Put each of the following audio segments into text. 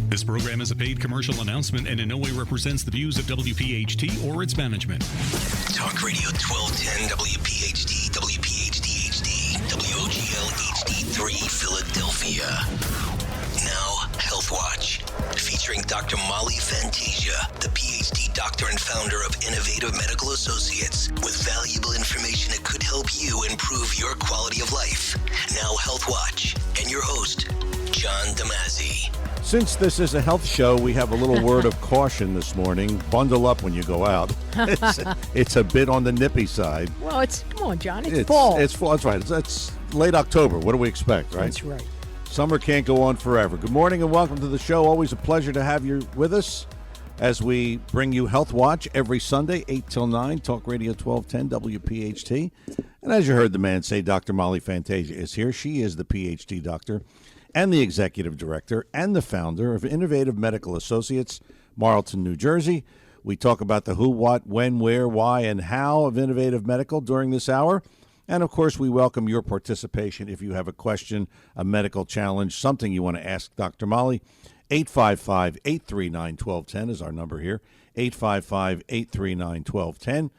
This program is a paid commercial announcement and in no way represents the views of WPH.D or its management. Talk Radio 1210 WPH.D, WPH.D, WOGL HD3 Philadelphia. Now, Health Watch, featuring Dr. Molly Fantasia, the PhD doctor and founder of Innovative Medical Associates, with valuable information that could help you improve your quality of life. Now, Health Watch, and your host, John Damazzi. Since this is a health show, we have a little word of caution this morning. Bundle up when you go out. It's a bit on the nippy side. Well, come on, John. It's fall. It's fall. That's right. It's late October. What do we expect, right? That's right. Summer can't go on forever. Good morning and welcome to the show. Always a pleasure to have you with us as we bring you Health Watch every Sunday, 8 till 9, Talk Radio 1210 WPHT. And as you heard the man say, Dr. Molly Fantasia is here. She is the PhD doctor and the executive director and the founder of Innovative Medical Associates, Marlton, New Jersey. We talk about the who, what, when, where, why, and how of Innovative Medical during this hour. And, of course, we welcome your participation if you have a question, a medical challenge, something you want to ask Dr. Molly. 855-839-1210 is our number here, 855-839-1210.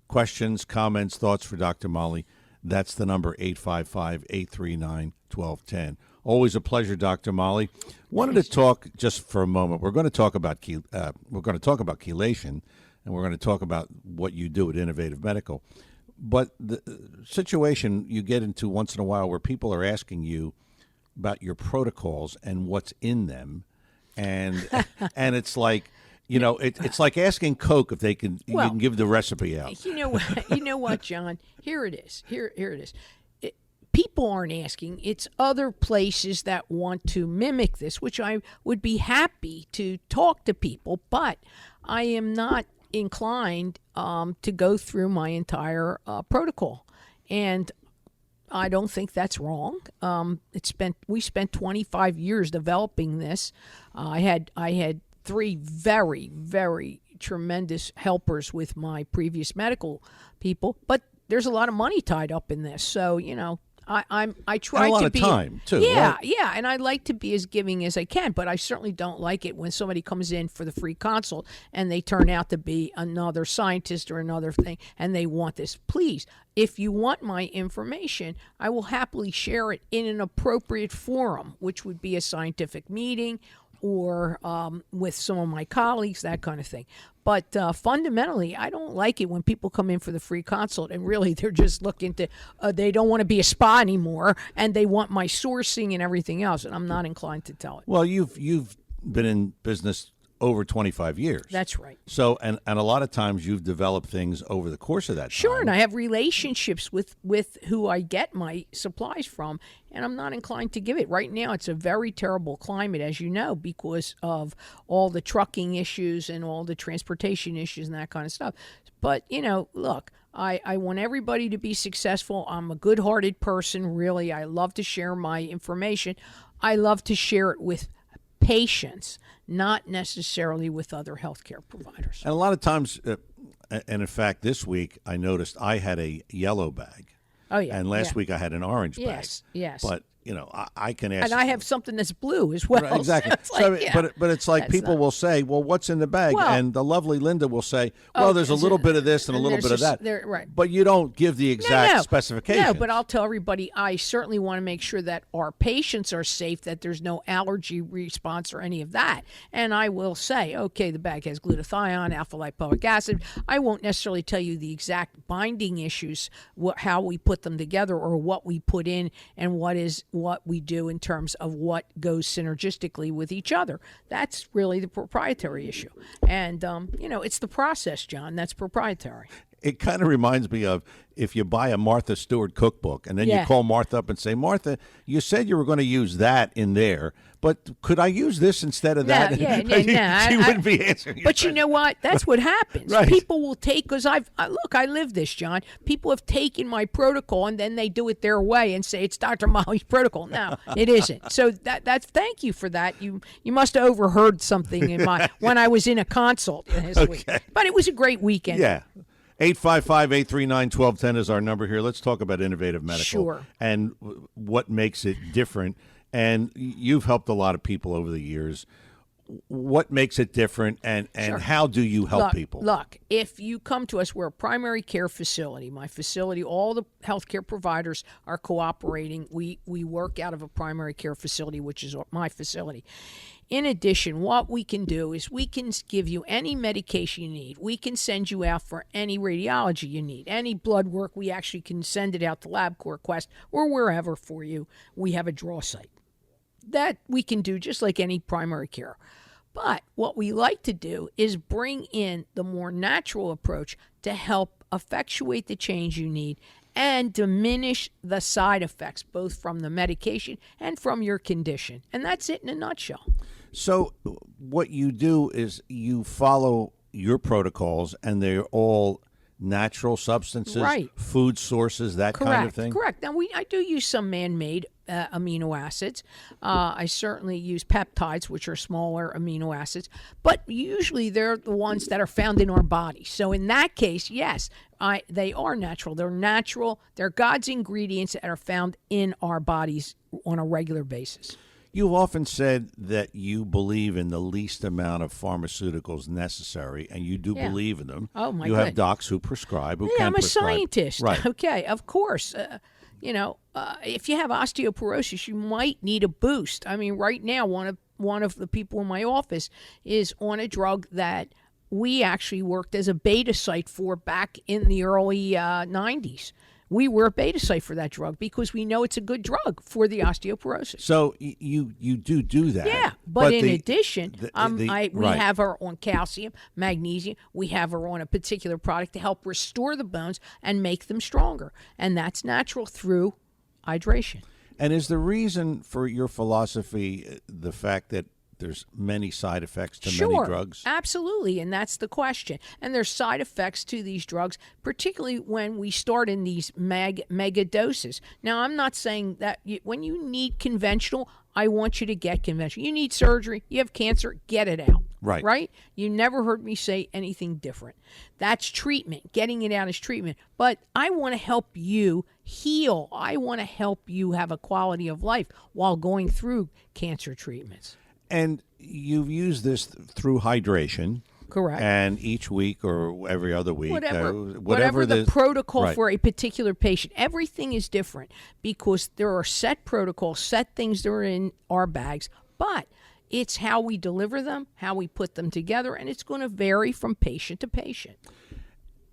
Questions, comments, thoughts for Dr. Molly, that's the number, 855-839-1210. Always a pleasure, Dr. Molly. Wanted to talk just for a moment. We're going to talk about chelation, and we're going to talk about what you do at Innovative Medical. But the situation you get into once in a while where people are asking you about your protocols and what's in them, and and it's like, you know, it's like asking Coke if they can you can give the recipe out. You know what, John? Here it is. Here it is. People aren't asking. It's other places that want to mimic this, which I would be happy to talk to people, but I am not inclined to go through my entire protocol, and I don't think that's wrong. We spent 25 years developing this. I had 3 very, very tremendous helpers with my previous medical people, but there's a lot of money tied up in this, so you know. I try and a lot to of be time too. Yeah, right? yeah, and I like to be as giving as I can, but I certainly don't like it when somebody comes in for the free consult and they turn out to be another scientist or another thing, and they want this. Please, if you want my information, I will happily share it in an appropriate forum, which would be a scientific meeting or with some of my colleagues, that kind of thing. But fundamentally, I don't like it when people come in for the free consult and really they're just looking to, they don't want to be a spa anymore and they want my sourcing and everything else, and I'm not inclined to tell it. Well, you've been in business over 25 years. That's right. So, and a lot of times you've developed things over the course of that time. Sure, and I have relationships with who I get my supplies from, and I'm not inclined to give it. Right now, it's a very terrible climate, as you know, because of all the trucking issues and all the transportation issues and that kind of stuff. But, you know, look, I want everybody to be successful. I'm a good-hearted person, really. I love to share my information. I love to share it with patients, not necessarily with other healthcare providers. And a lot of times, and in fact, this week I noticed I had a yellow bag. Oh, yeah. And last week I had an orange bag. Yes. But, you know, I can ask. And I have something that's blue as well. Right, exactly. So it's like, but it's like people will say, well, what's in the bag? Well, and the lovely Linda will say, well, there's a little bit of this and a little bit of that. Right. But you don't give the exact specifications. No, but I'll tell everybody, I certainly want to make sure that our patients are safe, that there's no allergy response or any of that. And I will say, okay, the bag has glutathione, alpha-lipoic acid. I won't necessarily tell you the exact binding issues, how we put them together or what we put in and what we do in terms of what goes synergistically with each other. That's really the proprietary issue. And, you know, it's the process, John, that's proprietary. It kind of reminds me of if you buy a Martha Stewart cookbook and then you call Martha up and say, Martha, you said you were going to use that in there, but could I use this instead of that? She wouldn't be answering. But you know what? That's what happens. Right. People will take, because I live this, John. People have taken my protocol and then they do it their way and say it's Dr. Molly's protocol. No, it isn't. So that's thank you for that. You must have overheard something in when I was in a consult this week. But it was a great weekend. Yeah. 855-839-1210 is our number here. Let's talk about Innovative Medical and what makes it different. And you've helped a lot of people over the years. what makes it different, and Sure. how do you help people? Look, if you come to us, we're a primary care facility. My facility, all the healthcare providers are cooperating. We work out of a primary care facility, which is my facility. In addition, what we can do is we can give you any medication you need. We can send you out for any radiology you need. Any blood work, we actually can send it out to LabCorp Quest or wherever for you. We have a draw site. That we can do just like any primary care. But what we like to do is bring in the more natural approach to help effectuate the change you need and diminish the side effects, both from the medication and from your condition. And that's it in a nutshell. So what you do is you follow your protocols, and they're all natural substances, Right. food sources, that Correct. kind of thing? Correct. Now, I do use some man-made amino acids. I certainly use peptides, which are smaller amino acids, but usually they're the ones that are found in our body. So in that case, yes, they are natural. They're natural. They're God's ingredients that are found in our bodies on a regular basis. You've often said that you believe in the least amount of pharmaceuticals necessary, and you do Yeah. believe in them. Oh, my You have good. docs who prescribe, who Yeah, can I'm a prescribe. scientist. Right. Okay, of course. If you have osteoporosis, you might need a boost. I mean, right now, one of the people in my office is on a drug that we actually worked as a beta site for back in the early 90s. We were a beta site for that drug because we know it's a good drug for the osteoporosis. So you do that. Yeah, but in addition, we right. have her on calcium, magnesium. We have her on a particular product to help restore the bones and make them stronger. And that's natural through hydration. And is the reason for your philosophy the fact that there's many side effects to many drugs? Absolutely, and that's the question. And there's side effects to these drugs, particularly when we start in these mega doses. Now, I'm not saying that when you need conventional, I want you to get conventional. You need surgery, you have cancer, get it out. Right. Right? You never heard me say anything different. That's treatment. Getting it out is treatment. But I want to help you heal. I want to help you have a quality of life while going through cancer treatments. And you've used this through hydration. Correct. And each week or every other week. Whatever the protocol right. for a particular patient. Everything is different because there are set protocols, set things that are in our bags, but it's how we deliver them, how we put them together, and it's going to vary from patient to patient.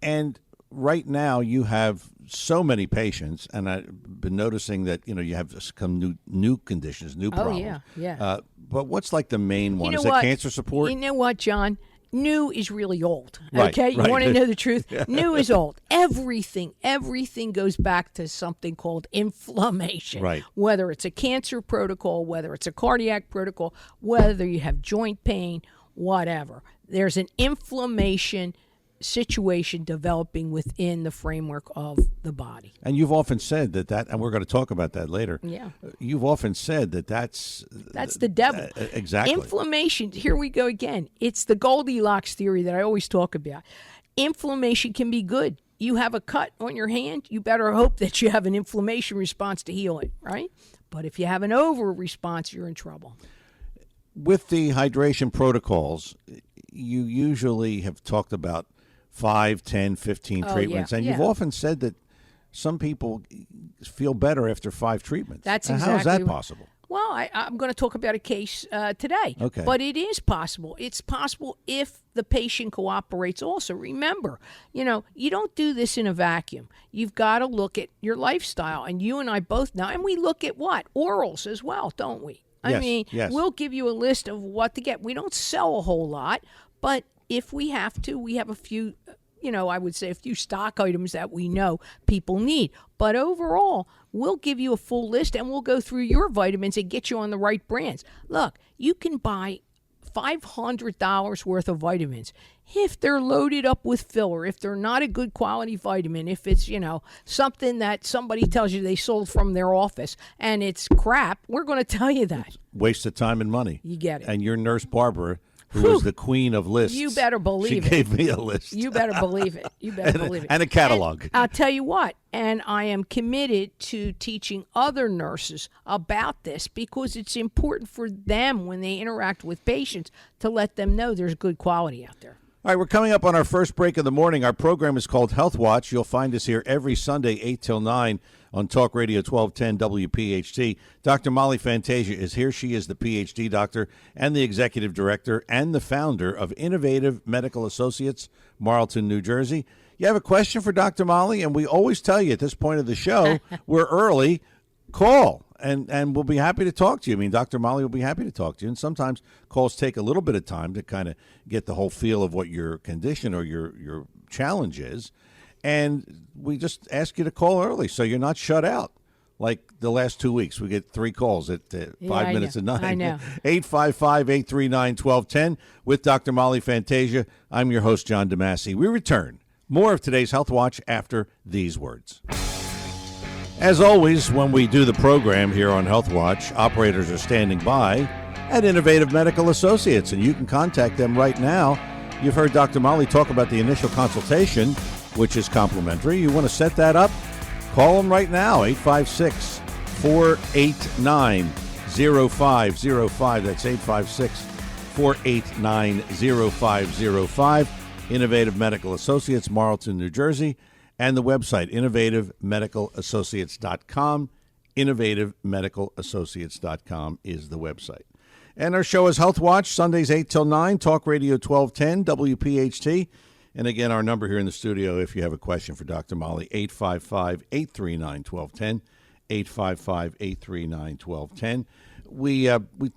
And right now you have so many patients, and I've been noticing that you have some new conditions, new problems. yeah. But what's like the main one? You know Is it what? cancer support? You know what, John? New is really old. Right, Okay, you right. want to know the truth? New is old. Everything goes back to something called inflammation. Right. Whether it's a cancer protocol, whether it's a cardiac protocol, whether you have joint pain, whatever. There's an inflammation situation developing within the framework of the body. And you've often said that, and we're going to talk about that later. Yeah. You've often said that's the devil. Exactly. Inflammation, here we go again. It's the Goldilocks theory that I always talk about. Inflammation can be good. You have a cut on your hand, you better hope that you have an inflammation response to heal it, right? But if you have an over response, you're in trouble. With the hydration protocols, you usually have talked about 5, 10, 15 treatments. And you've often said that some people feel better after 5 treatments. That's now, exactly how is that right. possible? Well, I'm going to talk about a case today. Okay. But it is possible. It's possible if the patient cooperates also. Remember, you don't do this in a vacuum. You've got to look at your lifestyle. And you and I both know. And we look at what? Orals as well, don't we? I mean, we'll give you a list of what to get. We don't sell a whole lot, but if we have to, we have a few, I would say a few stock items that we know people need. But overall, we'll give you a full list and we'll go through your vitamins and get you on the right brands. Look, you can buy $500 worth of vitamins. If they're loaded up with filler, if they're not a good quality vitamin, if it's, something that somebody tells you they sold from their office and it's crap, we're going to tell you that. Waste of time and money. You get it. And your nurse Barbara who was the queen of lists. You better believe it. She gave me a list. You better believe it. You better believe it. And a catalog. And I'll tell you what, and I am committed to teaching other nurses about this because it's important for them when they interact with patients to let them know there's good quality out there. All right, we're coming up on our first break of the morning. Our program is called Health Watch. You'll find us here every Sunday, 8 till 9 on Talk Radio 1210 WPHT. Dr. Molly Fantasia is here. She is the PhD doctor and the executive director and the founder of Innovative Medical Associates, Marlton, New Jersey. You have a question for Dr. Molly, and we always tell you at this point of the show, we're early, call. And we'll be happy to talk to you. I mean, Dr. Molly will be happy to talk to you. And sometimes calls take a little bit of time to kind of get the whole feel of what your condition or your challenge is. And we just ask you to call early so you're not shut out. Like the last 2 weeks, we get 3 calls at 5 minutes to 9. I know. 855-839-1210 with Dr. Molly Fantasia. I'm your host, John DeMasi. We return. More of today's Health Watch after these words. As always, when we do the program here on Health Watch, operators are standing by at Innovative Medical Associates, and you can contact them right now. You've heard Dr. Molly talk about the initial consultation, which is complimentary. You want to set that up? Call them right now, 856-489-0505. That's 856-489-0505. Innovative Medical Associates, Marlton, New Jersey. And the website, innovativemedicalassociates.com. Innovativemedicalassociates.com is the website. And our show is Health Watch, Sundays 8 till 9, Talk Radio 1210, WPHT. And again, our number here in the studio, if you have a question for Dr. Molly, 855-839-1210, 855-839-1210. We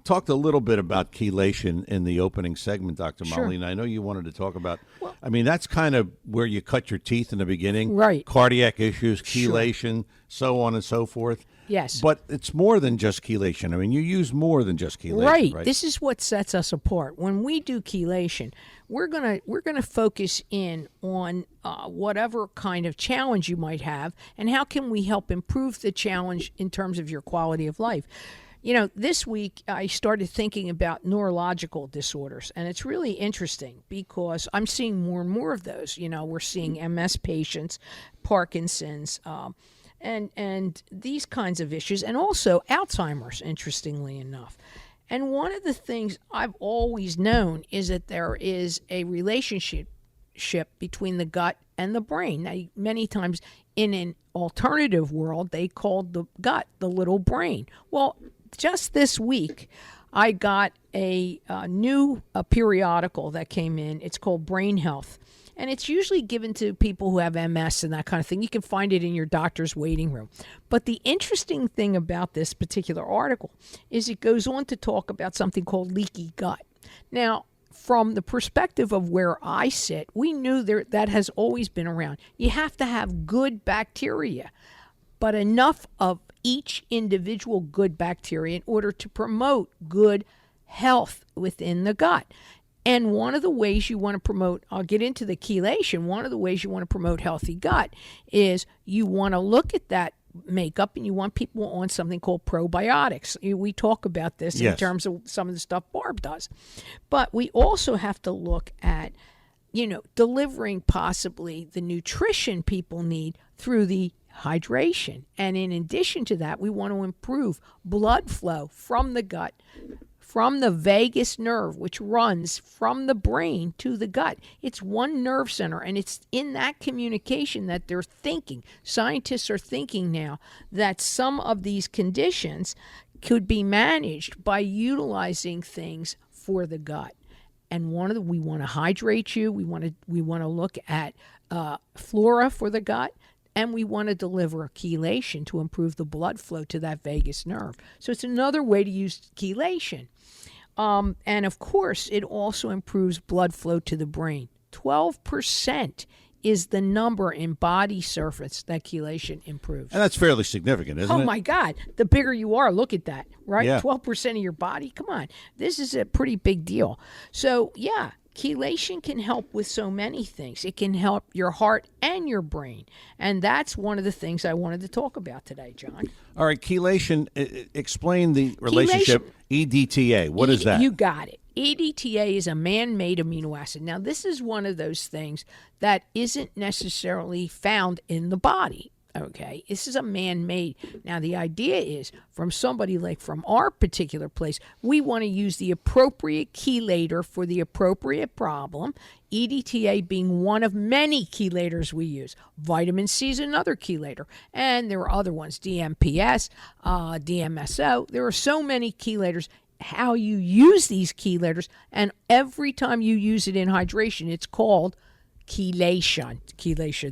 talked a little bit about chelation in the opening segment, Dr. Sure. Molly, and I know you wanted to talk about, I mean, that's kind of where you cut your teeth in the beginning. Right. Cardiac issues, chelation, so on and so forth. Yes. But it's more than just chelation. I mean, you use more than just chelation, right? This is what sets us apart. When we do chelation, we're gonna focus in on whatever kind of challenge you might have, and how can we help improve the challenge in terms of your quality of life. You know, this week I started thinking about neurological disorders, and it's really interesting because I'm seeing more and more of those. You know, we're seeing MS patients, Parkinson's, and these kinds of issues, and also Alzheimer's, interestingly enough. And one of the things I've always known is that there is a relationship between the gut and the brain. Now, many times in an alternative world, they called the gut the little brain. Well, just this week, I got a new periodical that came in. It's called Brain Health. And it's usually given to people who have MS and that kind of thing. You can find it in your doctor's waiting room. But the interesting thing about this particular article is it goes on to talk about something called leaky gut. Now, from the perspective of where I sit, we knew that has always been around. You have to have good bacteria, but enough of each individual good bacteria in order to promote good health within the gut. And one of the ways you want to promote, I'll get into the chelation, one of the ways you want to promote healthy gut is you want to look at that makeup and you want people on something called probiotics. We talk about this in terms of some of the stuff Barb does. But we also have to look at, you know, delivering possibly the nutrition people need through the hydration. And in addition to that, we want to improve blood flow from the gut, from the vagus nerve, which runs from the brain to the gut. It's one nerve center, and it's in that communication that they're thinking. Scientists are thinking now that some of these conditions could be managed by utilizing things for the gut. And we want to hydrate you. We want to look at flora for the gut. And we want to deliver a chelation to improve the blood flow to that vagus nerve. So it's another way to use chelation. And of course, it also improves blood flow to the brain. 12% is the number in body surface that chelation improves. And that's fairly significant, isn't it? Oh, my God. The bigger you are, look at that, right? Yeah. 12% of your body. Come on. This is a pretty big deal. So, yeah. Chelation can help with so many things. It can help your heart and your brain. And that's one of the things I wanted to talk about today, John. All right, chelation, explain the relationship. EDTA, what is that? You got it. EDTA is a man-made amino acid. Now, this is one of those things that isn't necessarily found in the body. Okay, this is a man-made. Now, the idea is from somebody like from our particular place, we want to use the appropriate chelator for the appropriate problem, EDTA being one of many chelators we use. Vitamin C is another chelator, and there are other ones, DMPS, DMSO. There are so many chelators. How you use these chelators, and every time you use it in hydration, it's called chelation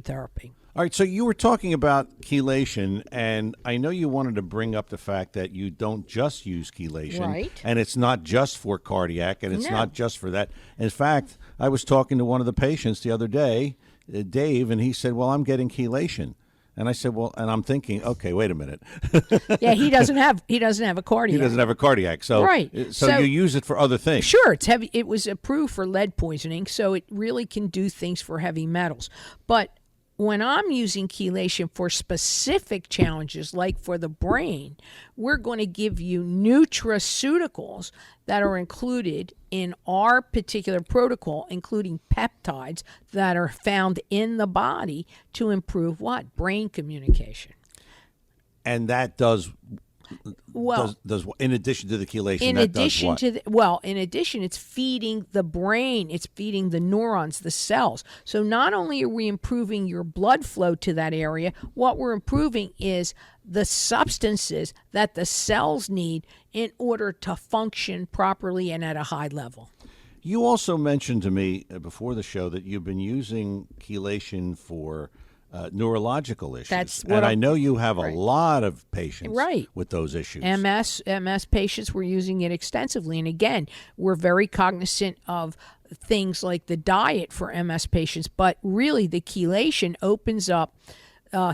therapy. All right, so you were talking about chelation, and I know you wanted to bring up the fact that you don't just use chelation, Right. and it's not just for cardiac, and it's No. not just for that. In fact, I was talking to one of the patients the other day, Dave, and he said, well, I'm getting chelation. And I said, well, and I'm thinking, okay, wait a minute. Yeah, he doesn't have a He cardiac. doesn't have a cardiac, so Right. So So- you use it for other things. Sure, it's heavy. It was approved for lead poisoning, so it really can do things for heavy metals. But when I'm using chelation for specific challenges, like for the brain, we're going to give you nutraceuticals that are included in our particular protocol, including peptides that are found in the body to improve what? Brain communication. And that does Well, does in addition to the chelation. in that addition does what? to in addition, it's feeding the brain, it's feeding the neurons, the cells. So not only are we improving your blood flow to that area, what we're improving is the substances that the cells need in order to function properly and at a high level. You also mentioned to me before the show that you've been using chelation for neurological issues. That's what and I I'm- know you have a right. lot of patients Right. with those issues. MS patients were using it extensively. And again, we're very cognizant of things like the diet for MS patients, but really the chelation opens up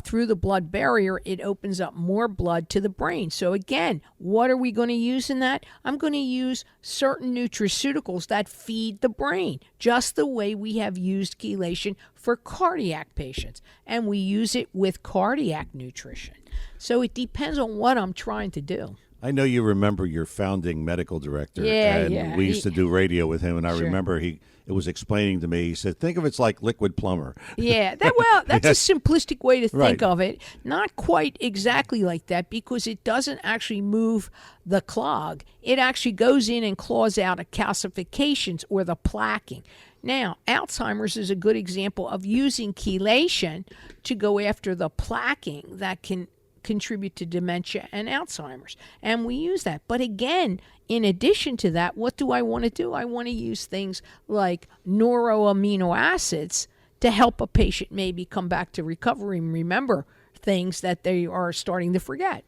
through the blood barrier, it opens up more blood to the brain. So again, what are we going to use in that? I'm going to use certain nutraceuticals that feed the brain, just the way we have used chelation for cardiac patients. And we use it with cardiac nutrition. So it depends on what I'm trying to do. I know you remember your founding medical director, Yeah, and yeah. we used to do radio with him, and I Sure. remember it was explaining to me, he said, think of it's like liquid plumber. Yeah, that's a simplistic way to think Right. of it. Not quite exactly like that, because it doesn't actually move the clog. It actually goes in and claws out the calcifications or the plaquing. Now, Alzheimer's is a good example of using chelation to go after the plaquing that can contribute to dementia and Alzheimer's. And we use that. But again, in addition to that, what do I want to do? I want to use things like neuroamino acids to help a patient maybe come back to recovery and remember things that they are starting to forget.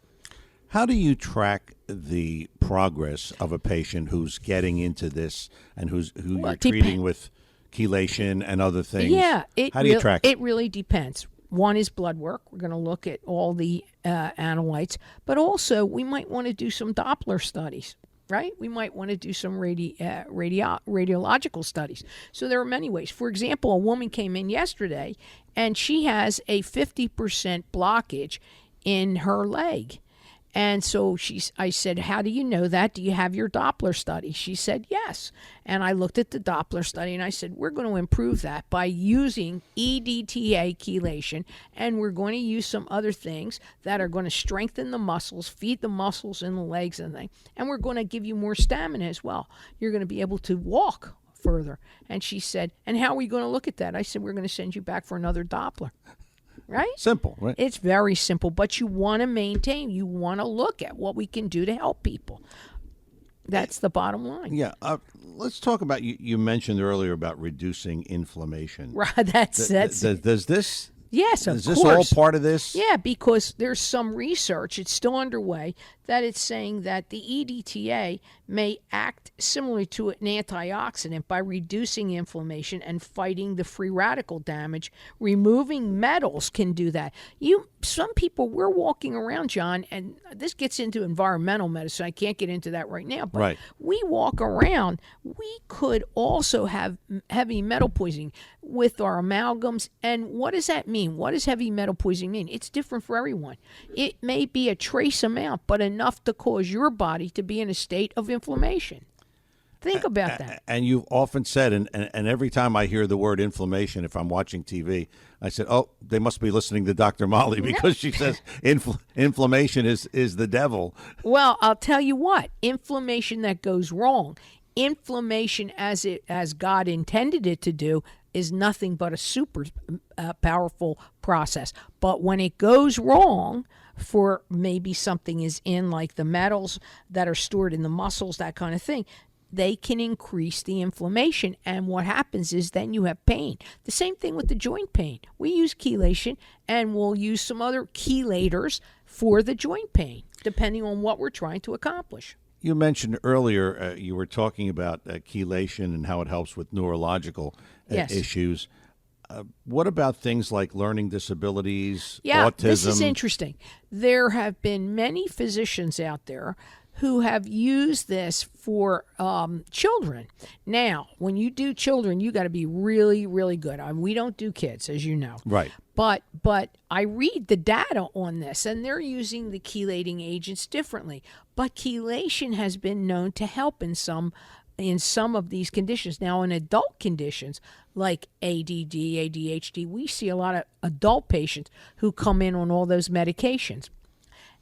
How do you track the progress of a patient who's getting into this and who Well, you're it treating with chelation and other things? Yeah. How do you track it? It really depends. One is blood work. We're going to look at all the analytes, but also we might want to do some Doppler studies, right? We might want to do some radiological studies. So there are many ways. For example, a woman came in yesterday, and she has a 50% blockage in her leg. And so I said, how do you know that? Do you have your Doppler study? She said, yes. And I looked at the Doppler study and I said, we're going to improve that by using EDTA chelation. And we're going to use some other things that are going to strengthen the muscles, feed the muscles in the legs and things. And we're going to give you more stamina as well. You're going to be able to walk further. And she said, and how are we going to look at that? I said, we're going to send you back for another Doppler. Right? Simple, right? It's very simple, but you want to maintain. You want to look at what we can do to help people. That's the bottom line. Yeah. Let's talk about, you mentioned earlier about reducing inflammation. Right. That's Does this... yes, of Is course. this all part of this? Yeah, because there's some research, it's still underway, that it's saying that the EDTA may act similarly to an antioxidant by reducing inflammation and fighting the free radical damage. Removing metals can do that. Some people, we're walking around, John, and this gets into environmental medicine. I can't get into that right now, but Right. we walk around. We could also have heavy metal poisoning with our amalgams. And what does that mean? What does heavy metal poisoning mean? It's different for everyone. It may be a trace amount, but enough to cause your body to be in a state of inflammation. Think about that. And you've often said, and every time I hear the word inflammation, if I'm watching TV, I said, oh, they must be listening to Dr. Molly because she says inflammation is the devil. Well, I'll tell you what, inflammation that goes wrong, inflammation as God intended it to do, is nothing but a super powerful process. But when it goes wrong, for maybe something is in like the metals that are stored in the muscles, that kind of thing, they can increase the inflammation. And what happens is then you have pain. The same thing with the joint pain. We use chelation and we'll use some other chelators for the joint pain, depending on what we're trying to accomplish. You mentioned earlier, you were talking about chelation and how it helps with neurological issues. What about things like learning disabilities, autism? This is interesting. There have been many physicians out there who have used this for children. Now, when you do children, you got to be really, really good. We don't do kids, as you know. Right. But I read the data on this, and they're using the chelating agents differently. But chelation has been known to help in some of these conditions. Now, in adult conditions like ADD, ADHD, we see a lot of adult patients who come in on all those medications.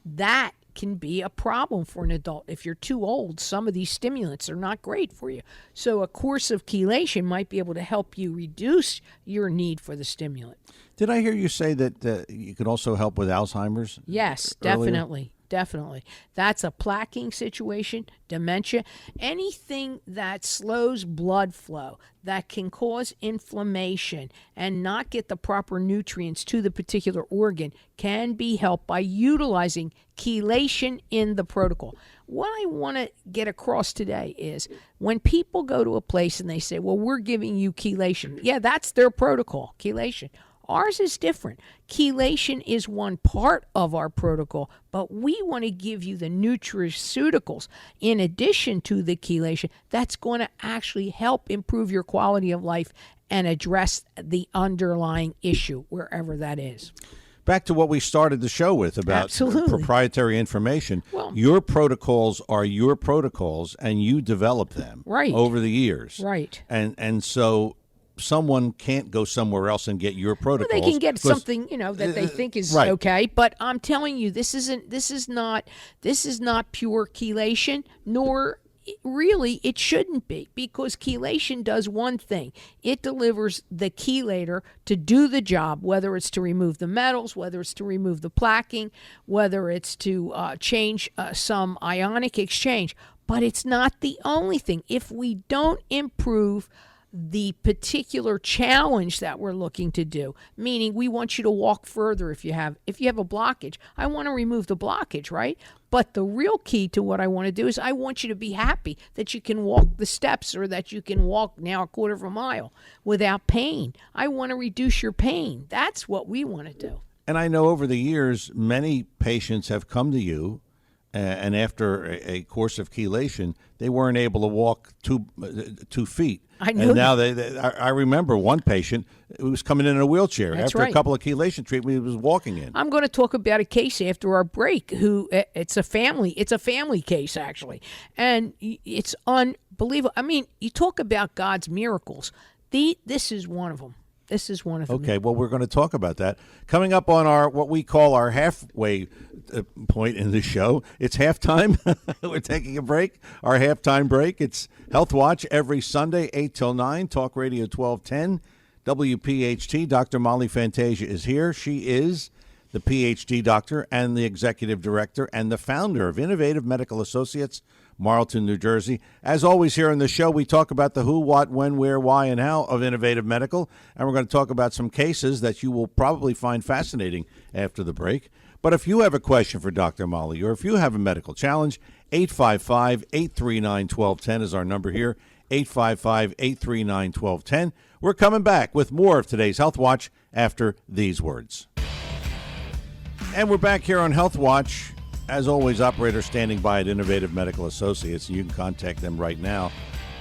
That can be a problem for an adult. If you're too old, some of these stimulants are not great for you. So a course of chelation might be able to help you reduce your need for the stimulant. Did I hear you say that you could also help with Alzheimer's? Yes, earlier? Definitely. That's a plaquing situation, dementia, anything that slows blood flow, that can cause inflammation and not get the proper nutrients to the particular organ can be helped by utilizing chelation in the protocol. What I want to get across today is when people go to a place and they say, well, we're giving you chelation. Yeah, that's their protocol, chelation. Ours is different. Chelation is one part of our protocol, but we want to give you the nutraceuticals in addition to the chelation that's going to actually help improve your quality of life and address the underlying issue, wherever that is. Back to what we started the show with about proprietary information. Well, your protocols are your protocols, and you develop them over the years. Right. And so someone can't go somewhere else and get your protocols. Well, they can get something, that they think is okay. But I'm telling you, this is not pure chelation, nor really it shouldn't be, because chelation does one thing. It delivers the chelator to do the job, whether it's to remove the metals, whether it's to remove the plaquing, whether it's to change some ionic exchange. But it's not the only thing. If we don't improve the particular challenge that we're looking to do, meaning we want you to walk further if you have a blockage. I want to remove the blockage, right? But the real key to what I want to do is I want you to be happy that you can walk the steps, or that you can walk now a quarter of a mile without pain. I want to reduce your pain. That's what we want to do. And I know over the years, many patients have come to you, and after a course of chelation, they weren't able to walk 2 feet. I know. And now I remember one patient who was coming in a wheelchair. That's after right. A couple of chelation treatment, he was walking in. I'm going to talk about a case after our break. It's a family case actually, and it's unbelievable. I mean, you talk about God's miracles. This is one of them. This is one of them. Okay, well, we're going to talk about that. Coming up on what we call our halfway point in the show. It's halftime. We're taking a break, our halftime break. It's Health Watch every Sunday, 8 till 9, Talk Radio 1210, WPHT. Dr. Molly Fantasia is here. She is the PhD doctor and the executive director and the founder of Innovative Medical Associates, Marlton, New Jersey. As always here on the show, we talk about the who, what, when, where, why, and how of Innovative Medical, and we're going to talk about some cases that you will probably find fascinating after the break. But if you have a question for Dr. Molly, or if you have a medical challenge, 855-839-1210 is our number here, 855-839-1210. We're coming back with more of today's Health Watch after these words. And we're back here on Health Watch. As always, operators standing by at Innovative Medical Associates. You can contact them right now.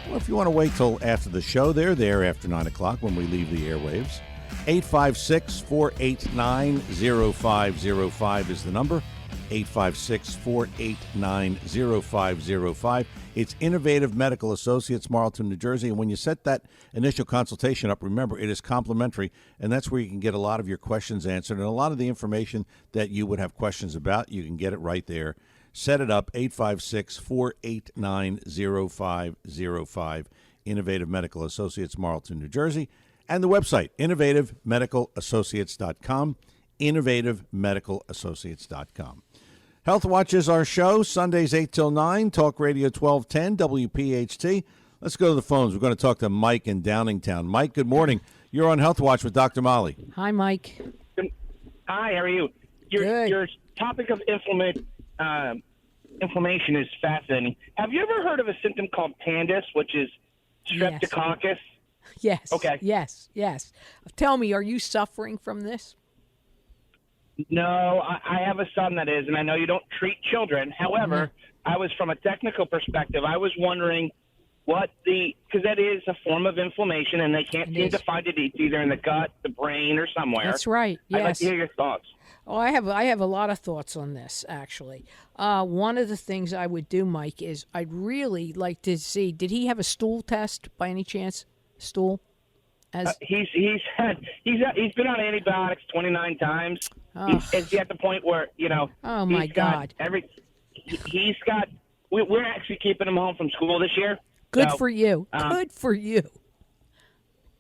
Well, if you want to wait till after the show, they're there after 9 o'clock when we leave the airwaves. 856-489-0505 is the number. 856-489-0505. It's Innovative Medical Associates, Marlton, New Jersey. And when you set that initial consultation up, remember, it is complimentary, and that's where you can get a lot of your questions answered. And a lot of the information that you would have questions about, you can get it right there. Set it up, 856-489-0505. Innovative Medical Associates, Marlton, New Jersey. And the website, innovativemedicalassociates.com, innovativemedicalassociates.com. Health Watch is our show, Sundays 8 till 9, Talk Radio 1210, WPHT. Let's go to the phones. We're going to talk to Mike in Downingtown. Mike, good morning. You're on Health Watch with Dr. Molly. Hi, Mike. Hi, how are you? Your topic of inflammation is fascinating. Have you ever heard of a symptom called PANDAS, which is streptococcus? Yes. Okay. Yes. Tell me, are you suffering from this? No, I have a son that is, and I know you don't treat children. However, I was, from a technical perspective, I was wondering because that is a form of inflammation, and they can't seem to find it. It's either in the gut, the brain, or somewhere. That's right. Yes. I'd like to hear your thoughts. Oh, I have a lot of thoughts on this, actually. One of the things I would do, Mike, is I'd really like to see, did he have a stool test by any chance? Stool? He's been on antibiotics 29 times. Is he at the point where, oh my God. We're actually keeping him home from school this year. Good for you. Good for you.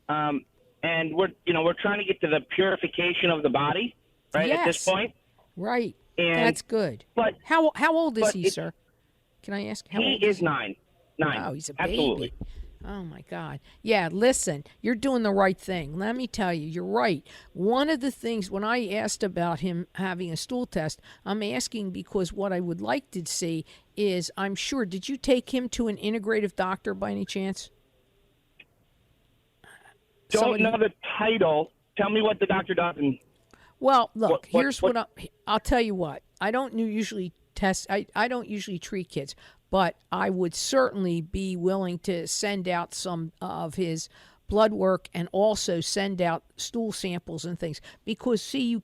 And we're trying to get to the purification of the body, right? Yes. At this point. Right. And, that's good. But how old is he, sir? Can I ask how old he is 9. 9. Oh, he's a baby. Absolutely. Oh, my God. Yeah, listen, you're doing the right thing. Let me tell you, you're right. One of the things, when I asked about him having a stool test, I'm asking because what I would like to see is, I'm sure, did you take him to an integrative doctor by any chance? Don't know the title. Tell me what the doctor does. Well, look, here's what I'll tell you what. I don't usually test. I don't usually treat kids. But I would certainly be willing to send out some of his blood work and also send out stool samples and things. Because, see, you've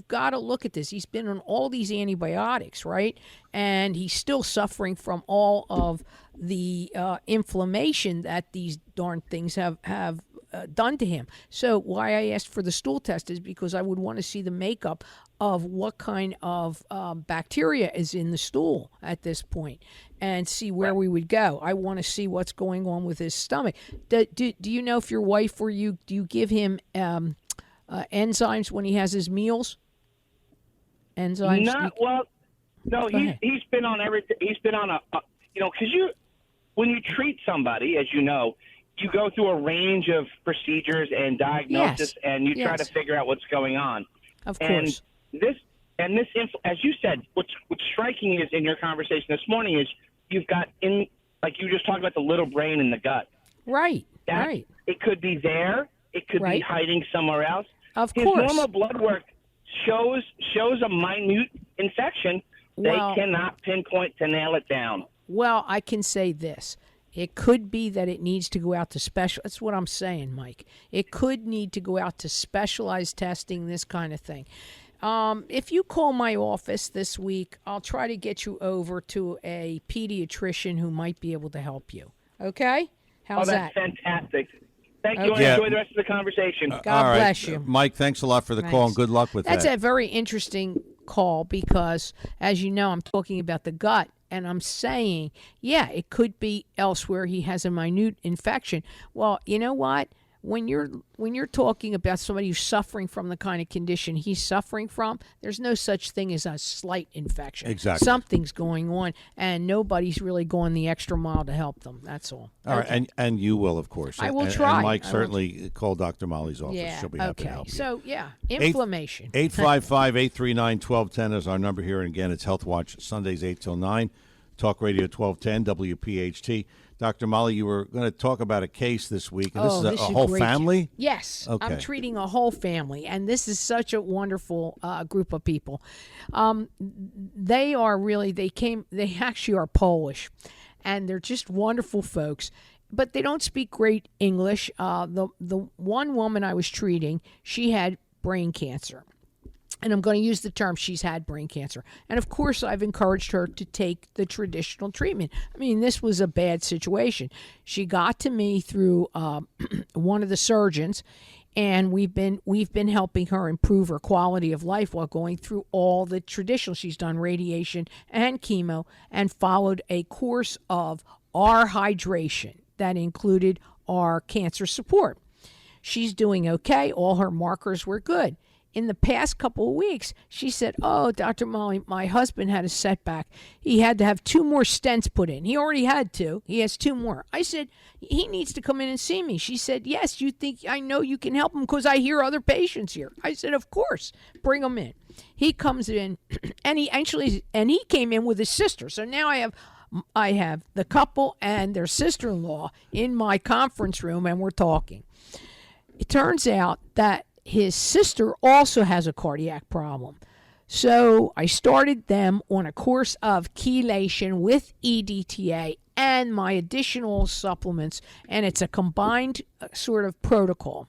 got to look at this. He's been on all these antibiotics, right? And he's still suffering from all of the inflammation that these darn things have done to him. So why I asked for the stool test is because I would want to see the makeup of what kind of bacteria is in the stool at this point and see where we would go. I want to see what's going on with his stomach. Do you know if your wife or you, do you give him enzymes when he has his meals? Enzymes? No, he's been on everything. He's been on because when you treat somebody, as you know, you go through a range of procedures and diagnosis, and you try to figure out what's going on. Of course. And this, as you said, what's striking is in your conversation this morning is you've got like you just talked about the little brain in the gut. Right. Right. It could be there. It could be hiding somewhere else. Of His course. normal blood work shows a minute infection. They cannot pinpoint to nail it down. Well, I can say this. It could be that it needs to go out to special. That's what I'm saying, Mike. It could need to go out to specialized testing, this kind of thing. If you call my office this week, I'll try to get you over to a pediatrician who might be able to help you. Okay? How's that? That's fantastic. Thank you, and enjoy the rest of the conversation. God bless you. Mike, thanks a lot for the call, and good luck with that. That's a very interesting call because, as you know, I'm talking about the gut. And I'm saying, it could be elsewhere. He has a minute infection. Well, you know what? When you're talking about somebody who's suffering from the kind of condition he's suffering from, there's no such thing as a slight infection. Exactly. Something's going on, and nobody's really going the extra mile to help them. That's all. All right, and you will, of course. I will try. And Mike, certainly call Dr. Molly's office. Yeah. She'll be happy to help you. So, inflammation. 855-839-1210 is our number here. And again, it's Health Watch, Sundays 8 till 9. Talk Radio 1210, WPHT. Dr. Molly, you were going to talk about a case this week. And this is a whole family? Yes. Okay. I'm treating a whole family. And this is such a wonderful group of people. They actually are Polish. And they're just wonderful folks. But they don't speak great English. The one woman I was treating, she had brain cancer. and I'm going to use the term, she's had brain cancer. And of course, I've encouraged her to take the traditional treatment. I mean, this was a bad situation. She got to me through one of the surgeons, and we've been helping her improve her quality of life while going through all the traditional. She's done radiation and chemo and followed a course of our hydration that included our cancer support. She's doing okay. All her markers were good. In the past couple of weeks, she said, "Oh, Dr. Molly, my husband had a setback. He had to have 2 more stents put in. He already had 2. He has 2 more." I said, "He needs to come in and see me." She said, "Yes, you think I know you can help him because I hear other patients here." I said, "Of course, bring him in." He comes in, and he came in with his sister. So now I have the couple and their sister-in-law in my conference room, and we're talking. It turns out that his sister also has a cardiac problem. So I started them on a course of chelation with EDTA and my additional supplements, and it's a combined sort of protocol.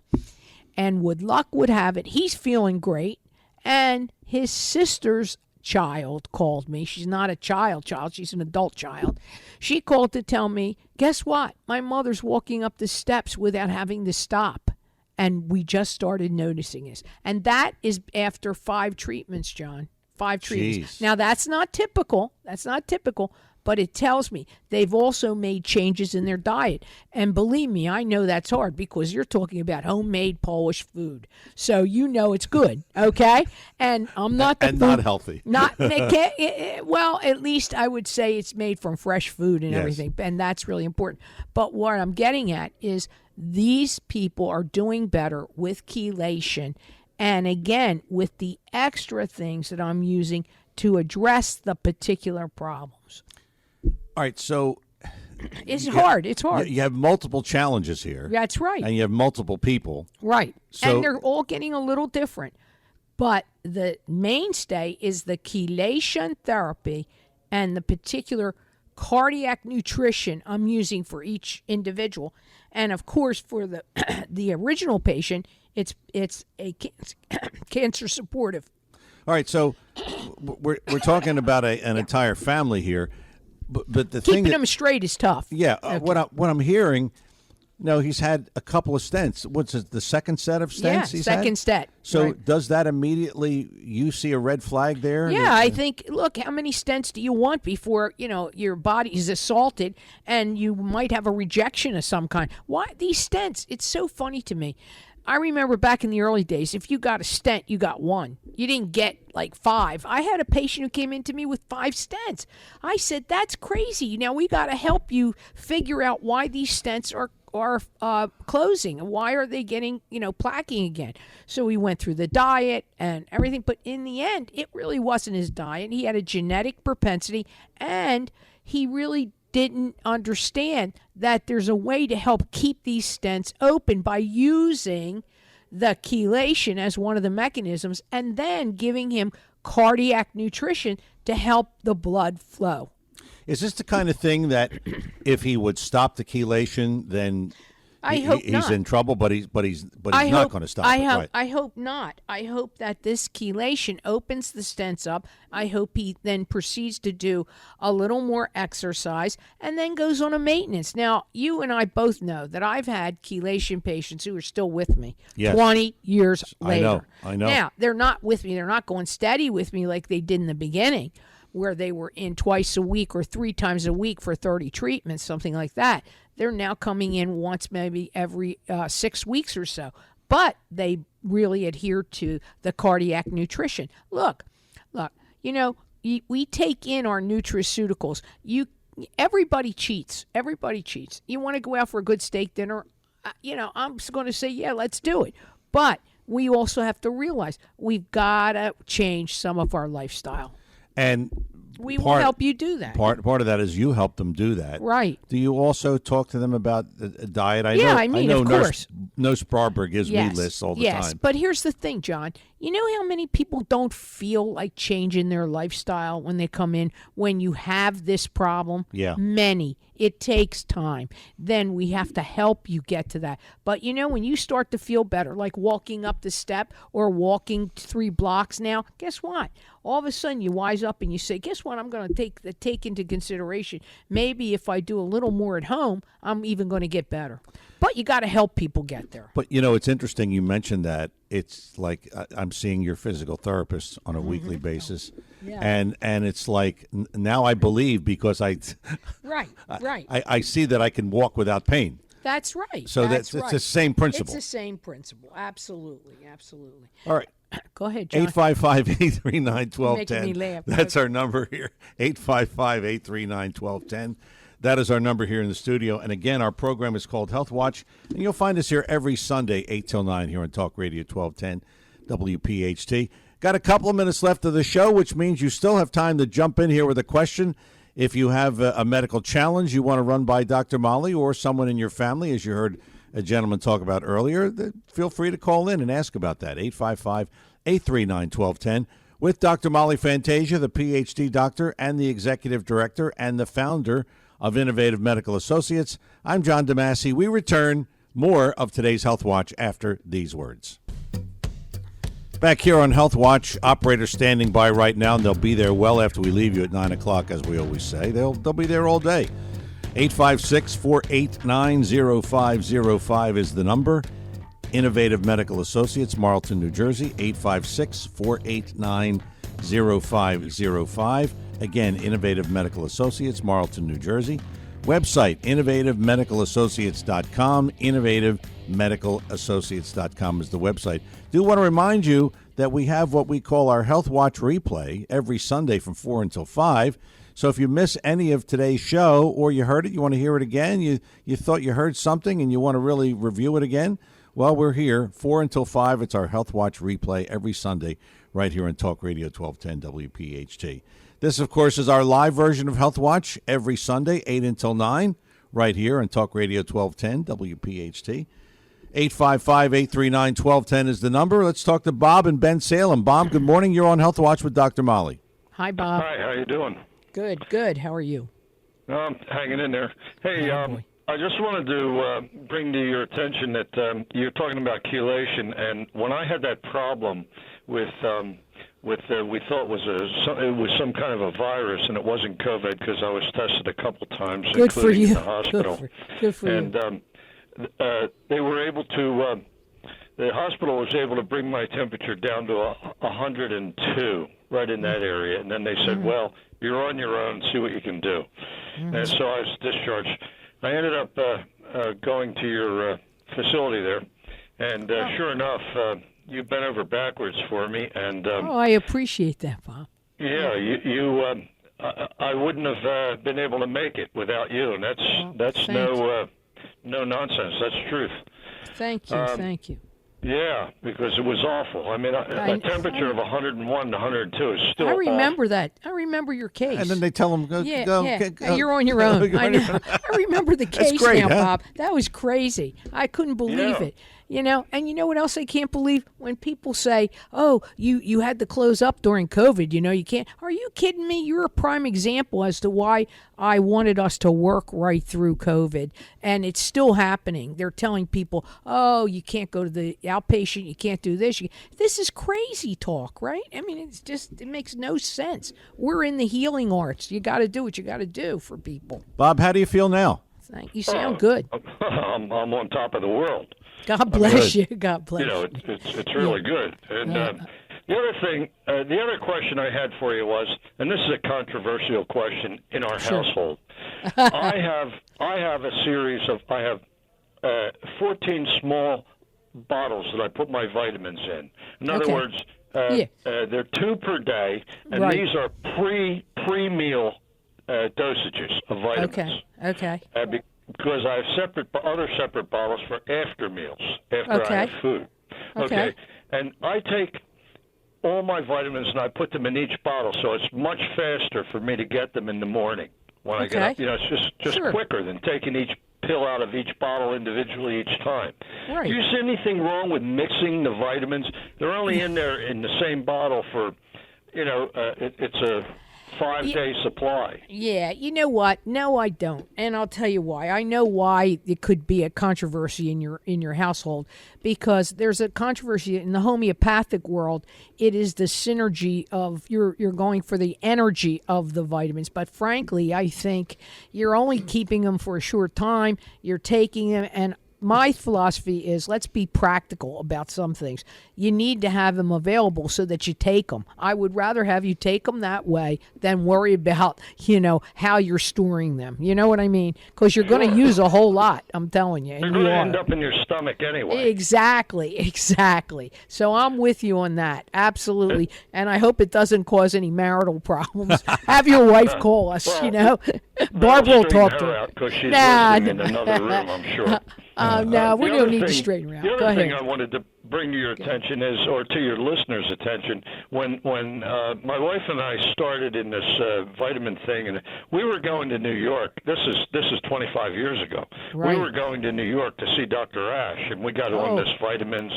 And would luck would have it, he's feeling great, and his sister's child called me. She's not a child, she's an adult child. She called to tell me, "Guess what? My mother's walking up the steps without having to stop." And we just started noticing this. And that is after 5 treatments, John. 5 treatments. Jeez. Now, that's not typical. But it tells me they've also made changes in their diet. And believe me, I know that's hard because you're talking about homemade Polish food. So you know it's good, okay? And I'm not the and food, not healthy. Well, at least I would say it's made from fresh food and Yes. everything. And that's really important. But what I'm getting at is these people are doing better with chelation. And again, with the extra things that I'm using to address the particular problems. All right, so It's hard. It's hard. you have multiple challenges here. That's right. And you have multiple people. Right. So- And they're all getting a little different. But the mainstay is the chelation therapy and the particular cardiac nutrition I'm using for each individual. And of course, for the the original patient, it's a cancer supportive. All right, so we're talking about an entire family here. But the Keeping thing them straight is tough. Yeah, Okay. what I'm hearing, he's had a couple of stents. What's it, the second set of stents? Yeah, he's second had? stent. So right. does that immediately you see a red flag there? Yeah, I think. Look, how many stents do you want before your body is assaulted and you might have a rejection of some kind? Why these stents? It's so funny to me. I remember back in the early days, if you got a stent, you got 1. You didn't get like 5. I had a patient who came into me with 5 stents. I said, "That's crazy. Now we got to help you figure out why these stents are closing and why are they getting plaquing again." So we went through the diet and everything, but in the end, it really wasn't his diet. He had a genetic propensity, and he really didn't understand that there's a way to help keep these stents open by using the chelation as one of the mechanisms and then giving him cardiac nutrition to help the blood flow. Is this the kind of thing that if he would stop the chelation, then he's not. in trouble? But he's not going to stop it, right? I hope not. I hope that this chelation opens the stents up. I hope he then proceeds to do a little more exercise and then goes on a maintenance. Now, you and I both know that I've had chelation patients who are still with me 20 years later. I know. Now, they're not with me. They're not going steady with me like they did in the beginning, where they were in twice a week or 3 times a week for 30 treatments, something like that. They're now coming in once maybe every 6 weeks or so. But they really adhere to the cardiac nutrition. Look, we take in our nutraceuticals. Everybody cheats. Everybody cheats. You want to go out for a good steak dinner? I'm just going to say, yeah, let's do it. But we also have to realize we've got to change some of our lifestyle. And we will help you do that. Part of that is you help them do that. Right. Do you also talk to them about the diet? I know of Nurse Barber gives me lists all the time. Yes, but here's the thing, John. You know how many people don't feel like changing their lifestyle when they come in when you have this problem? Yeah. Many. It takes time. Then we have to help you get to that. But you know, when you start to feel better, like walking up the step or walking 3 blocks now, guess what? All of a sudden you wise up and you say, guess what? I'm going to take into consideration. Maybe if I do a little more at home, I'm even going to get better. But you got to help people get there. But, you know, it's interesting you mentioned that. It's like I'm seeing your physical therapist on a weekly basis. Yeah. And it's like now I believe because Right. I see that I can walk without pain. That's right. So it's the same principle. It's the same principle. Absolutely. All right. Go ahead, John. 855-839-1210. Making me laugh. That's our number here. 855-839-1210. That is our number here in the studio. And again, our program is called Health Watch. And you'll find us here every Sunday, 8 till 9 here on Talk Radio 1210 WPHT. Got a couple of minutes left of the show, which means you still have time to jump in here with a question. If you have a medical challenge you want to run by Dr. Molly or someone in your family, as you heard a gentleman talk about earlier, feel free to call in and ask about that. 855-839-1210 with Dr. Molly Fantasia, the PhD doctor and the executive director and the founder of Innovative Medical Associates. I'm John DeMasi. We return more of today's Health Watch after these words. Back here on Health Watch, operators standing by right now, and they'll be there well after we leave you at 9 o'clock, as we always say. They'll be there all day. 856-489-0505 is the number. Innovative Medical Associates, Marlton, New Jersey, 856-489-0505. Again, Innovative Medical Associates, Marlton, New Jersey. Website, innovativemedicalassociates.com. Innovativemedicalassociates.com is the website. Do want to remind you that we have what we call our Health Watch replay every Sunday from 4 until 5. So if you miss any of today's show or you heard it, you want to hear it again, you thought you heard something and you want to really review it again, well, we're here 4 until 5. It's our Health Watch replay every Sunday right here on Talk Radio 1210 WPHT. This, of course, is our live version of Health Watch every Sunday, 8 until 9, right here on Talk Radio 1210 WPHT. 855-839-1210 is the number. Let's talk to Bob in Ben Salem. Bob, good morning. You're on Health Watch with Dr. Molly. Hi, Bob. Hi, how you doing? Good. How are you? Hanging in there. Hey, I just wanted to bring to your attention that you're talking about chelation, and when I had that problem with we thought it was some kind of a virus, and it wasn't COVID because I was tested a couple times, Good for including you. in the hospital. Good for and, you. they were able to. The hospital was able to bring my temperature down to 102, right in that area, and then they said, "Well, you're on your own. See what you can do." And so I was discharged. I ended up going to your facility there, and sure enough, you bent over backwards for me, and I appreciate that, Bob. yeah, I wouldn't have been able to make it without you, and that's no nonsense. That's truth. Thank you. Yeah, because it was awful. I mean, a temperature of 101 to 102 is still I remember that. I remember your case. And then they tell them, go. You're on your own. I know. I remember the case great, now, huh? Bob. That was crazy. I couldn't believe it. You know, and you know what else I can't believe? When people say, "Oh, you had to close up during COVID." You know, you can't. Are you kidding me? You're a prime example as to why I wanted us to work right through COVID, and it's still happening. They're telling people, "Oh, you can't go to the outpatient. You can't do this." This is crazy talk, right? I mean, it makes no sense. We're in the healing arts. You got to do what you got to do for people. Bob, how do you feel now? You sound good. I'm on top of the world. God bless you. God bless you. You know, it's really good. And the other thing, the other question I had for you was, and this is a controversial question in our household. I have a series of 14 small bottles that I put my vitamins in. In other words, they're 2 per day, and these are pre-meal dosages of vitamins. Okay. Because I have other separate bottles for after meals, after I have food. Okay. And I take all my vitamins and I put them in each bottle, so it's much faster for me to get them in the morning when I get up. You know, it's just quicker than taking each pill out of each bottle individually each time. Right. Do you see anything wrong with mixing the vitamins? They're only in there in the same bottle for, it's a 5-day supply. Yeah, you know what? No, I don't, and I'll tell you why. I know why it could be a controversy in your household, because there's a controversy in the homeopathic world. It is the synergy of you're going for the energy of the vitamins, but frankly, I think you're only keeping them for a short time. You're taking them, and my philosophy is let's be practical about some things. You need to have them available so that you take them. I would rather have you take them that way than worry about, how you're storing them. You know what I mean? Because you're going to use a whole lot, I'm telling you. They're going to end up in your stomach anyway. Exactly. So I'm with you on that. Absolutely. And I hope it doesn't cause any marital problems. Have your wife call us, Barbara will talk to her. Because she's listening in another room, I'm sure. No, we don't need to straighten her out. The Go other thing ahead. I wanted to bring to your attention is, or to your listeners' attention, when my wife and I started in this vitamin thing, and we were going to New York. This is 25 years ago. Right. We were going to New York to see Dr. Ash, and we got on this vitamins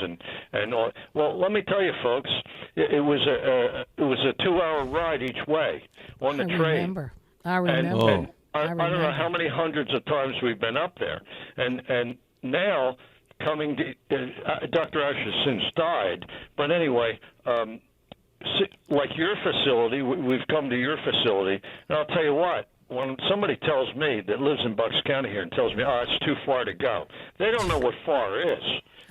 and all. Well, let me tell you, folks, it was a 2-hour ride each way on the train. I remember. And I don't know how many hundreds of times we've been up there, and now coming to Dr. Ash has since died, but anyway, like your facility, we've come to your facility, and I'll tell you what, when somebody tells me that lives in Bucks County here and tells me, it's too far to go, they don't know what far is.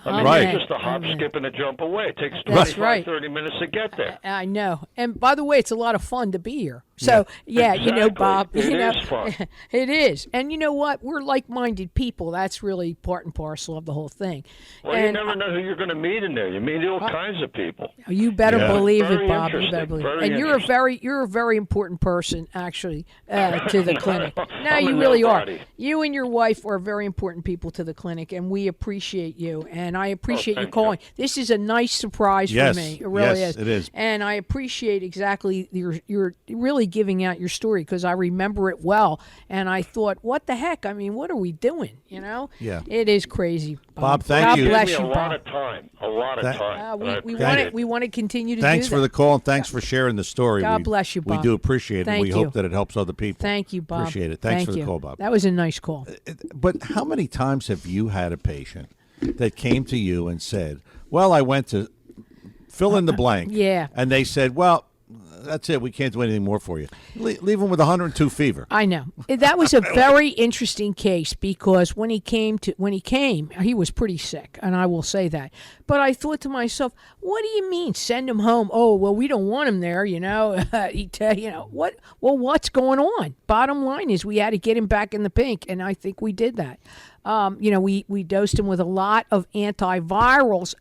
I mean, it's just a hop, skip, and a jump away. It takes 30 minutes to get there. I know. And by the way, it's a lot of fun to be here. So, exactly. Bob. It is fun. It is. And you know what? We're like-minded people. That's really part and parcel of the whole thing. Well, you never know who you're going to meet in there. You meet all kinds of people. You better believe Very it, Bob. You interesting. better believe it. Very And you're a very important person, actually, to the clinic. No, I'm you a really nobody. are. You and your wife are very important people to the clinic, and we appreciate you. And I appreciate you calling. This is a nice surprise for me. It really is. It is. And I appreciate exactly you're really giving out your story, because I remember it well. And I thought, what the heck? I mean, what are we doing? Yeah. It is crazy. Bob, thank God you. It bless gave you, me a lot Bob. of time. A lot of time. We want to continue to Thanks do for that. the call, and thanks for sharing the story. God bless you, Bob. We do appreciate it. Thank We you. hope that it helps other people. Thank you, Bob. Appreciate it. Thanks Thank for the you. call, Bob. That was a nice call. But how many times have you had a patient that came to you and said, well, I went to fill in the blank. Yeah. And they said, well, that's it. We can't do anything more for you. Leave him with 102 fever. I know. That was a very interesting case, because when he came, he was pretty sick, and I will say that. But I thought to myself, what do you mean send him home? Oh, well, we don't want him there, what? Well, what's going on? Bottom line is we had to get him back in the pink, and I think we did that. We dosed him with a lot of antivirals,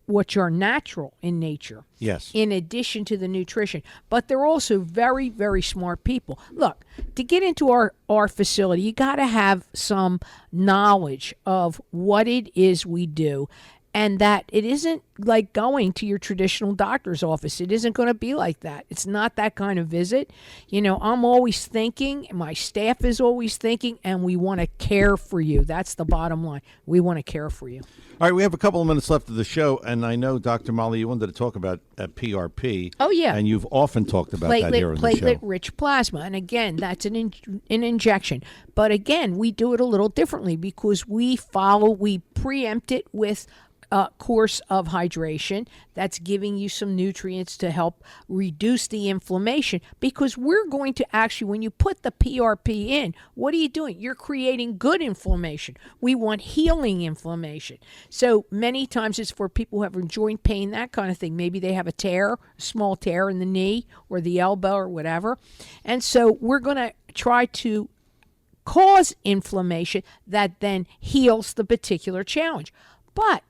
which are natural in nature. Yes. In addition to the nutrition. But they're also very, very smart people. Look, to get into our facility, you got to have some knowledge of what it is we do, and that it isn't like going to your traditional doctor's office. It isn't going to be like that. It's not that kind of visit. I'm always thinking, my staff is always thinking, and we want to care for you. That's the bottom line. We want to care for you. All right, we have a couple of minutes left of the show, and I know, Dr. Molly, you wanted to talk about PRP. Oh, yeah. And you've often talked about that here on the show. Platelet-rich plasma. And again, that's an injection. But again, we do it a little differently, because we preempt it with course of hydration that's giving you some nutrients to help reduce the inflammation, because we're going to actually, when you put the PRP in, what are you doing? You're creating good inflammation. We want healing inflammation. So many times it's for people who have joint pain, that kind of thing. Maybe they have a small tear in the knee or the elbow or whatever. And so we're going to try to cause inflammation that then heals the particular challenge. But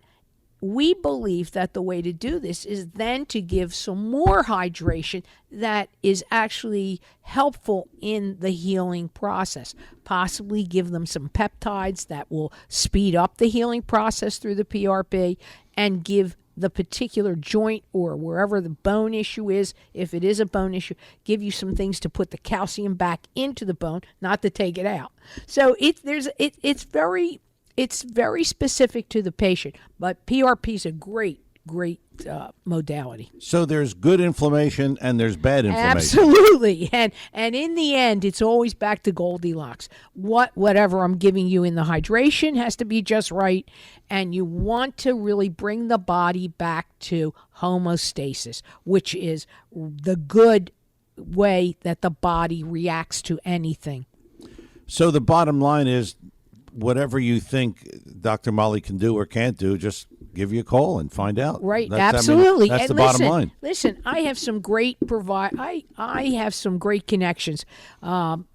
we believe that the way to do this is then to give some more hydration that is actually helpful in the healing process. Possibly give them some peptides that will speed up the healing process through the PRP, and give the particular joint or wherever the bone issue is, if it is a bone issue, give you some things to put the calcium back into the bone, not to take it out. So it's very specific to the patient, but PRP is a great modality. So there's good inflammation and there's bad inflammation. Absolutely. And in the end, it's always back to Goldilocks. Whatever I'm giving you in the hydration has to be just right, and you want to really bring the body back to homeostasis, which is the good way that the body reacts to anything. So the bottom line is, whatever you think Dr. Molly can do or can't do, just give you a call and find out. Right, absolutely. That's and the bottom line. Listen, I have some great I have some great connections. And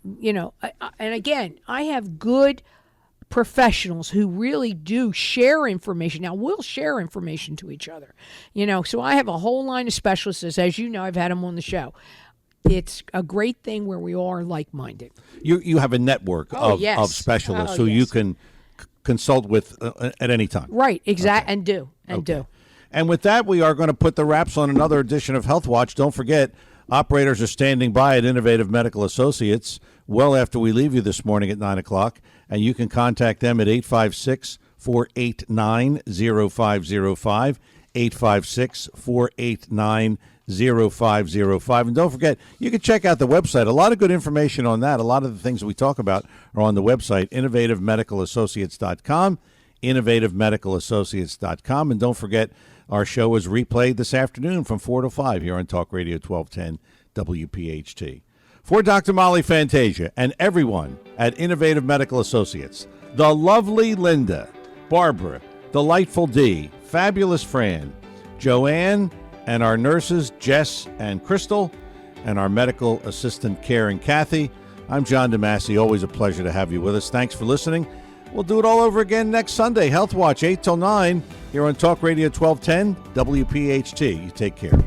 again, I have good professionals who really do share information. Now, we'll share information to each other. So I have a whole line of specialists. As you know, I've had them on the show. It's a great thing where we all are like-minded. You have a network of specialists who you can consult with at any time. Right, exactly, okay. and do. And with that, we are going to put the wraps on another edition of Health Watch. Don't forget, operators are standing by at Innovative Medical Associates well after we leave you this morning at 9 o'clock, and you can contact them at 856-489-0505, 856-489-0505. 0505. And don't forget, you can check out the website. A lot of good information on that. A lot of the things we talk about are on the website, innovativemedicalassociates.com, innovativemedicalassociates.com. And don't forget, our show is replayed this afternoon from 4 to 5 here on Talk Radio 1210 WPHT. For Dr. Molly Fantasia and everyone at Innovative Medical Associates, the lovely Linda, Barbara, delightful Dee, fabulous Fran, Joanne, and our nurses, Jess and Crystal, and our medical assistant, Karen Kathy. I'm John DeMasi. Always a pleasure to have you with us. Thanks for listening. We'll do it all over again next Sunday. Health Watch, 8 till 9, here on Talk Radio 1210 WPHT. You take care.